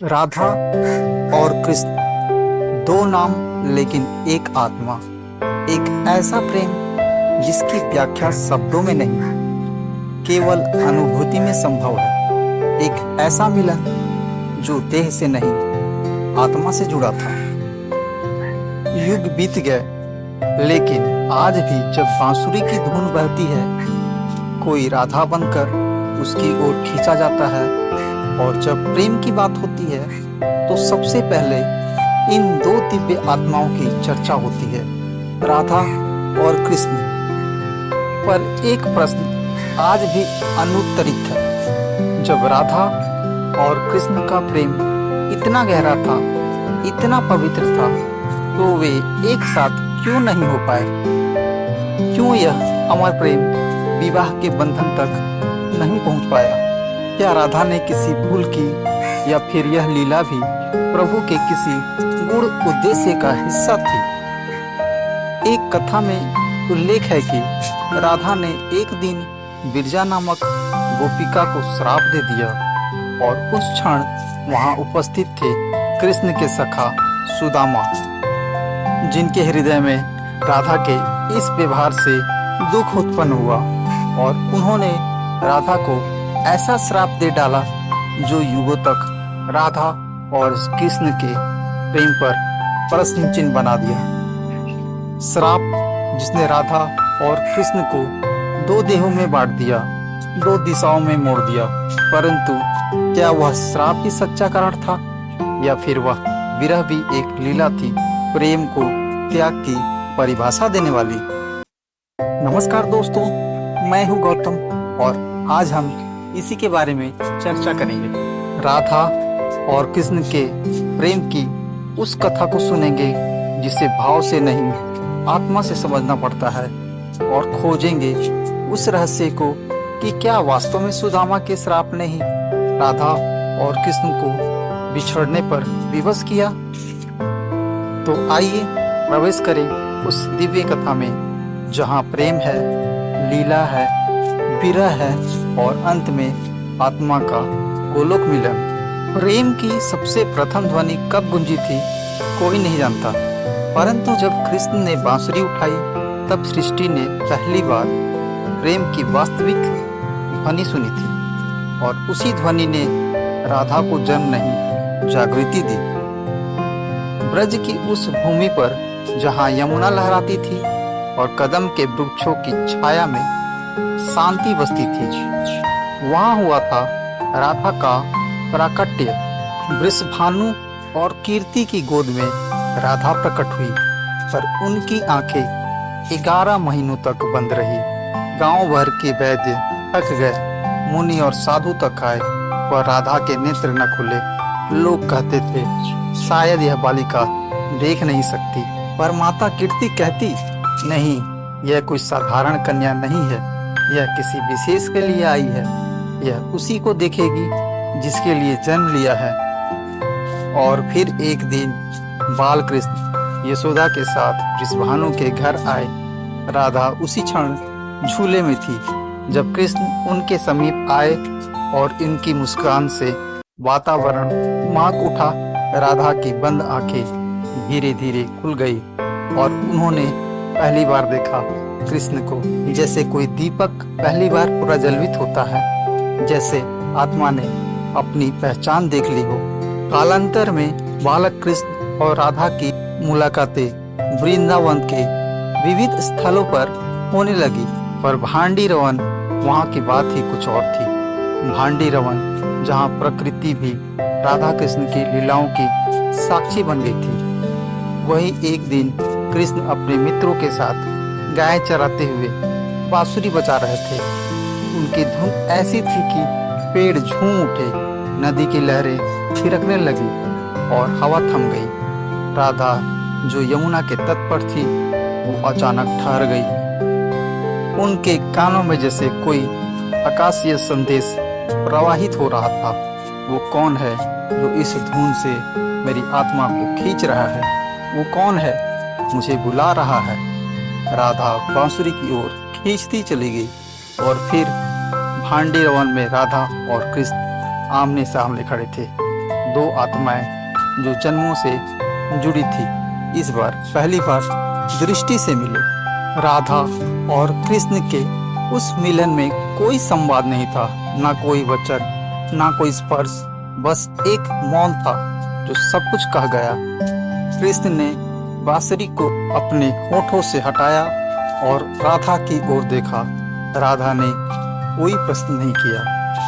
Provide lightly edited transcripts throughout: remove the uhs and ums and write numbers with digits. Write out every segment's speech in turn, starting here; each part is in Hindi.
राधा और कृष्ण, दो नाम लेकिन एक आत्मा। एक ऐसा प्रेम जिसकी व्याख्या शब्दों में नहीं, केवल अनुभूति में संभव है। एक ऐसा मिलन जो देह से नहीं, आत्मा से जुड़ा था। युग बीत गए, लेकिन आज भी जब बांसुरी की धुन बहती है, कोई राधा बनकर उसकी ओर खींचा जाता है। और जब प्रेम की बात होती है तो सबसे पहले इन दो दिव्य आत्माओं की चर्चा होती है, राधा और कृष्ण। पर एक प्रश्न आज भी अनुत्तरित है। जब राधा और कृष्ण का प्रेम इतना गहरा था, इतना पवित्र था, तो वे एक साथ क्यों नहीं हो पाए? क्यों यह अमर प्रेम विवाह के बंधन तक नहीं पहुंच पाया? क्या राधा ने किसी भूल की, या फिर यह लीला भी प्रभु के किसी गूढ़ उद्देश्य का हिस्सा थी? एक कथा में उल्लेख है कि राधा ने एक दिन बिरजा नामक गोपिका को श्राप दे दिया, और उस क्षण वहां उपस्थित थे कृष्ण के सखा सुदामा, जिनके हृदय में राधा के इस व्यवहार से दुख उत्पन्न हुआ, और उन्होंने राधा को ऐसा श्राप दे डाला जो युगों तक राधा और कृष्ण के प्रेम पर प्रश्न चिन्ह बना दिया। श्राप जिसने राधा और कृष्ण को दो देहों में बांट दिया, दो दिशाओं में मोड़ दिया। परंतु क्या वह श्राप ही सच्चा कारण था, या फिर वह विरह भी एक लीला थी, प्रेम को त्याग की परिभाषा देने वाली? नमस्कार दोस्तों, मैं हूं गौतम, और आज हम इसी के बारे में चर्चा करेंगे। राधा और कृष्ण के प्रेम की उस कथा को सुनेंगे जिसे भाव से नहीं, आत्मा से समझना पड़ता है, और खोजेंगे उस रहस्य को कि क्या वास्तव में सुदामा के श्राप ने ही राधा और कृष्ण को बिछड़ने पर विवश किया। तो आइए प्रवेश करें उस दिव्य कथा में, जहाँ प्रेम है, लीला है, विरह है, और अंत में आत्मा का गोलोक मिलन। प्रेम की सबसे प्रथम ध्वनि कब गूंजी थी कोई नहीं जानता, परंतु जब कृष्ण ने बांसुरी उठाई तब सृष्टि ने पहली बार प्रेम की वास्तविक ध्वनि सुनी थी, और उसी ध्वनि ने राधा को जन्म नहीं, जागृति दी। ब्रज की उस भूमि पर जहाँ यमुना लहराती थी और कदम के वृक्षों की छाया में शांति बसती थी, वहां हुआ था राधा का प्राकट्य। वृषभानु और कीर्ति की गोद में राधा प्रकट हुई, पर उनकी आंखें 11 महीनों तक बंद रही। गांव भर के वैद्य थक गए, मुनि और साधु तक आए, पर राधा के नेत्र न खुले। लोग कहते थे शायद यह बालिका देख नहीं सकती, पर माता कीर्ति कहती नहीं, यह कोई साधारण कन्या नहीं है, यह किसी विशेष के लिए आई है। यह उसी को देखेगी जिसके लिए जन्म लिया है। और फिर एक दिन बाल कृष्ण यशोदा के साथ वृषभानु के घर आए। राधा उसी क्षण झूले में थी जब कृष्ण उनके समीप आए, और इनकी मुस्कान से वातावरण महक उठा। राधा की बंद आंखें धीरे धीरे खुल गई, और उन्होंने पहली बार देखा कृष्ण को, जैसे कोई दीपक पहली बार प्रज्वलित होता है, जैसे आत्मा ने अपनी पहचान देख ली हो। कालांतर में बालक कृष्ण और राधा की मुलाकातें वृंदावन के विविध स्थलों पर होने लगी, पर भांडी रवन वहाँ की बात ही कुछ और थी। भांडी रवन जहाँ प्रकृति भी राधा कृष्ण की लीलाओं की साक्षी बन गई थी। वही एक दिन कृष्ण अपने मित्रों के साथ गाय चराते हुए बांसुरी बजा रहे थे। उनकी धुन ऐसी थी कि पेड़ झूम उठे, नदी की लहरें थिरकने लगी, और हवा थम गई। राधा जो यमुना के तट पर थी, वो अचानक ठहर गई। उनके कानों में जैसे कोई आकाशीय संदेश प्रवाहित हो रहा था। वो कौन है जो इस धुन से मेरी आत्मा को खींच रहा है? वो कौन है मुझे बुला रहा है? राधा बांसुरी की ओर खींचती चली गई, और फिर भांडी रवन में राधा और कृष्ण आमने सामने खड़े थे। दो आत्माएं जो जन्मों से जुड़ी थी इस बार पहली बार दृष्टि से मिले। राधा और कृष्ण के उस मिलन में कोई संवाद नहीं था, ना कोई वचन, ना कोई स्पर्श, बस एक मौन था जो सब कुछ कह गया। कृष्ण ने बांसुरी को अपने होठों से हटाया और राधा की ओर देखा। राधा ने कोई प्रश्न नहीं किया,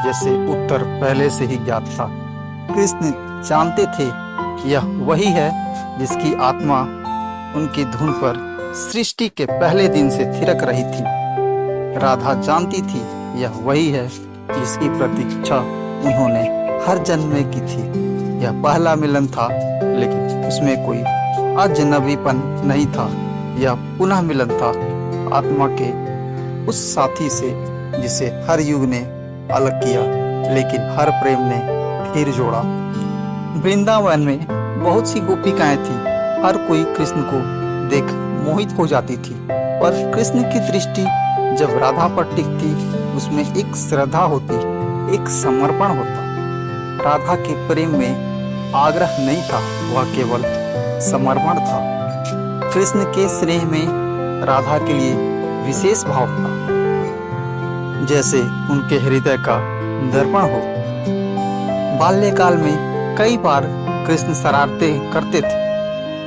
जैसे उत्तर पहले से ही ज्ञात था। कृष्ण जानते थे यह वही है जिसकी आत्मा उनकी धुन पर सृष्टि के पहले दिन से थिरक रही थी। राधा जानती थी यह वही है जिसकी प्रतीक्षा उन्होंने हर जन्म में की थी। यह पहला मिलन था, लेकिन उसमें कोई अजनबीपन नहीं था। यह पुनः मिलन था आत्मा के उस साथी से जिसे हर युग ने अलग किया, लेकिन हर प्रेम ने फिर जोड़ा। वृंदावन में बहुत सी गोपिकाएं थी। हर कोई कृष्ण को देख मोहित हो जाती थी, पर कृष्ण की दृष्टि जब राधा पर टिकती उसमें एक श्रद्धा होती, एक समर्पण होता। राधा के प्रेम में आग्रह नहीं था, वह केवल समर्पण था। कृष्ण के स्नेह में राधा के लिए विशेष भाव था, जैसे उनके हृदय का दर्पण हो। बाल्यकाल में कई बार कृष्ण शरारतें करते थे।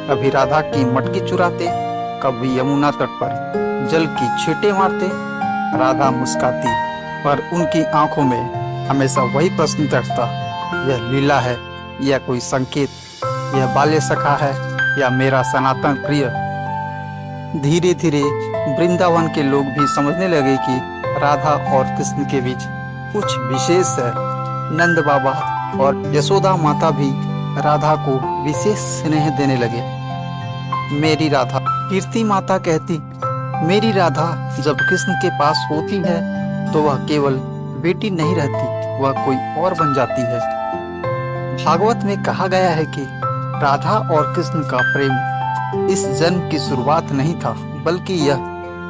कभी राधा की मटकी चुराते, कभी यमुना तट पर जल की छींटे मारते। राधा मुस्काती, पर उनकी आंखों में हमेशा वही प्रश्न तैरता, यह लीला है या कोई संकेत, यह बाल्य सखा है या मेरा सनातन प्रिय। धीरे धीरे वृंदावन के लोग भी समझने लगे कि राधा और कृष्ण के बीच कुछ विशेष है। नंद बाबा और यशोदा माता भी राधा को विशेष स्नेह देने लगे। मेरी राधा, कीर्ति माता कहती, मेरी राधा जब कृष्ण के पास होती है तो वह केवल बेटी नहीं रहती, वह कोई और बन जाती है। भागवत में कहा गया है कि राधा और कृष्ण का प्रेम इस जन्म की शुरुआत नहीं था, बल्कि यह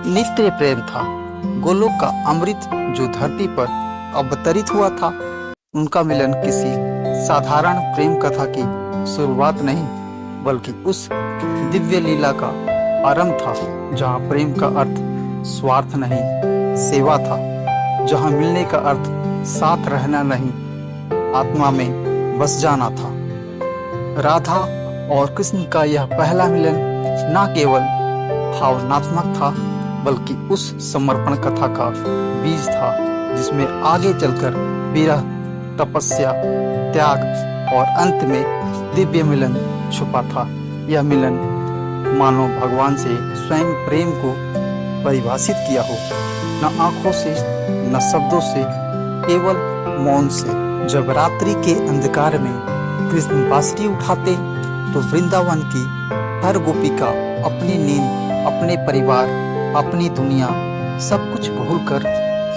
नित्य प्रेम था। गोलोक का अमृत जो धरती पर अवतरित हुआ था, उनका मिलन किसी साधारण प्रेम कथा की शुरुआत नहीं, बल्कि उस दिव्य लीला का आरंभ था, जहाँ प्रेम का अर्थ स्वार्थ नहीं, सेवा था, जहाँ मिलने का अर्थ साथ रहना नहीं, आत्मा में बस जाना था। राधा और कृष्ण का यह पहला मिलन न केवल भावनात्मक था, बल्कि उस समर्पण कथा का बीज था, जिसमें आगे चलकर विरह, तपस्या, त्याग और अंत में दिव्य मिलन छुपा था। यह मिलन मानो भगवान से स्वयं प्रेम को परिभाषित किया हो, न आंखों से, न शब्दों से, केवल मौन से। जब रात्रि के अंधकार में कृष्ण बांसुरी उठाते तो वृंदावन की हर गोपिका अपनी नींद, अपने परिवार, अपनी दुनिया सब कुछ भूलकर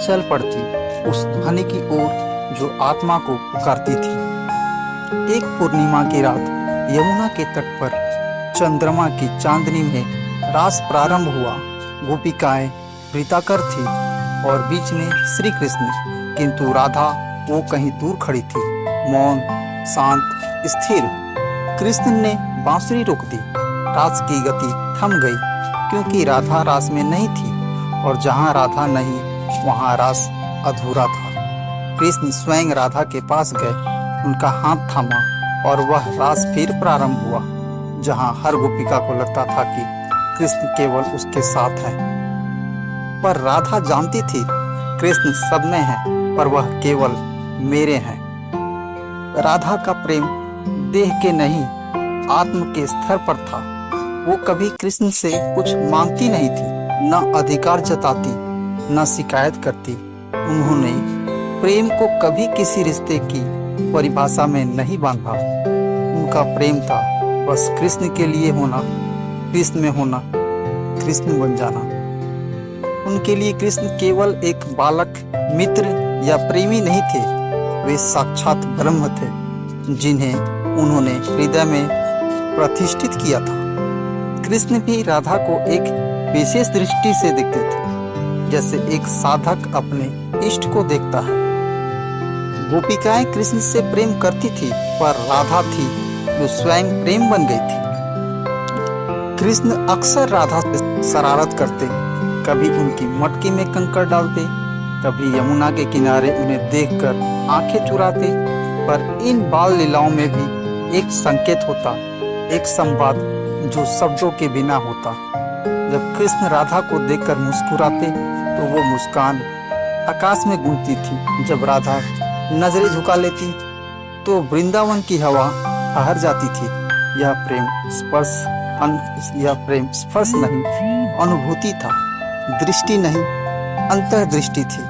चल पड़ती उस ध्वनि की ओर जो आत्मा को पुकारती थी। एक पूर्णिमा की रात यमुना के तट पर चंद्रमा की चांदनी में रास प्रारंभ हुआ। गोपिकाएं वृत्ताकार थी और बीच में श्री कृष्ण, किंतु राधा वो कहीं दूर खड़ी थी, मौन, शांत, स्थिर। कृष्ण ने बांसुरी रोक दी। रास की गति थम गई, क्योंकि राधा रास में नहीं थी, और जहाँ राधा नहीं वहाँ रास अधूरा था। कृष्ण स्वयं राधा के पास गए, उनका हाथ थामा और वह रास फिर प्रारंभ हुआ, जहाँ हर गोपिका को लगता था कि कृष्ण केवल उसके साथ है। पर राधा जानती थी कृष्ण सब में है, पर वह केवल मेरे हैं। राधा का प्रेम देह के नहीं, आत्म के स्तर पर था। वो कभी कृष्ण से कुछ मांगती नहीं थी, न अधिकार जताती, न शिकायत करती। उन्होंने प्रेम को कभी किसी रिश्ते की परिभाषा में नहीं बांधा। उनका प्रेम था बस कृष्ण के लिए होना, कृष्ण में होना, कृष्ण बन जाना। उनके लिए कृष्ण केवल एक बालक, मित्र या प्रेमी नहीं थे, वे साक्षात ब्रह्म थे, जिन्हें उन्होंने हृदय में प्रतिष्ठित किया था। कृष्ण भी राधा को एक विशेष दृष्टि से देखते थे, जैसे एक साधक अपने इष्ट को देखता है। गोपिकाएं कृष्ण से प्रेम करती थी, पर राधा थी जो स्वयं प्रेम बन गई थी। कृष्ण अक्सर राधा से शरारत करते, कभी उनकी मटकी में कंकड़ डालते, कभी यमुना के किनारे उन्हें देखकर आंखें चुराते। पर इन बाल लीलाओं में भी एक संकेत होता, एक संवाद जो शब्दों के बिना होता। जब कृष्ण राधा को देखकर मुस्कुराते तो वो मुस्कान आकाश में गूंजती थी। जब राधा नजरें झुका लेती तो वृंदावन की हवा ठहर जाती थी। यह प्रेम स्पर्श नहीं, अनुभूति था, दृष्टि नहीं, अंतर्दृष्टि थी।